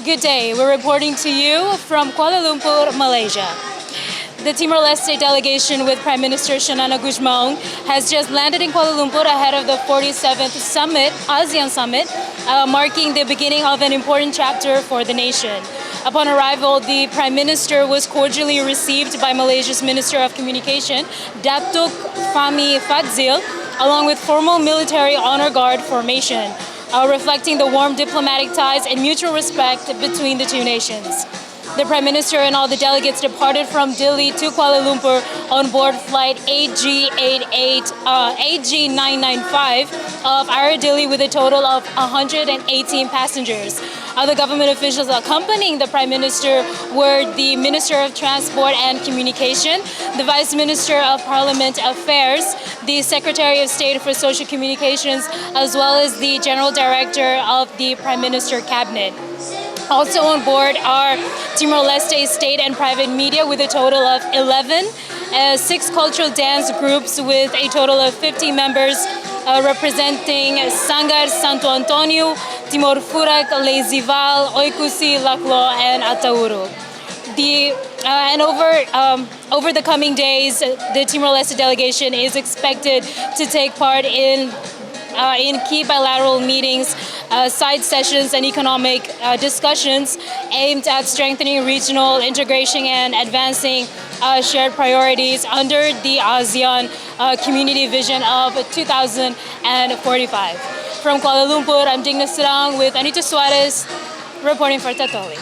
Good day. We're reporting to you from Kuala Lumpur, Malaysia. The Timor-Leste delegation with Prime Minister Xanana Gusmão has just landed in Kuala Lumpur ahead of the 47th summit, ASEAN summit, marking the beginning of an important chapter for the nation. Upon arrival, the Prime Minister was cordially received by Malaysia's Minister of Communication, Datuk Fahmi Fadzil, along with formal military honor guard formation, reflecting the warm diplomatic ties and mutual respect between the two nations. The Prime Minister and all the delegates departed from Delhi to Kuala Lumpur on board flight AG995 of Air Delhi with a total of 118 passengers. Other government officials accompanying the Prime Minister were the Minister of Transport and Communication, the Vice Minister of Parliament Affairs, the Secretary of State for Social Communications, as well as the General Director of the Prime Minister Cabinet. Also on board are Timor-Leste state and private media with a total of 11, 6 cultural dance groups with a total of 50 members representing Sanggar Santo Antonio, Timor Furak, Leizival, Oikusi, Laklo, and Atauru. Over the coming days, the Timor-Leste delegation is expected to take part in key bilateral meetings, side sessions, and economic discussions aimed at strengthening regional integration and advancing shared priorities under the ASEAN Community Vision of 2045. From Kuala Lumpur, I'm Digna Serang with Anita Suarez, reporting for Tatoli.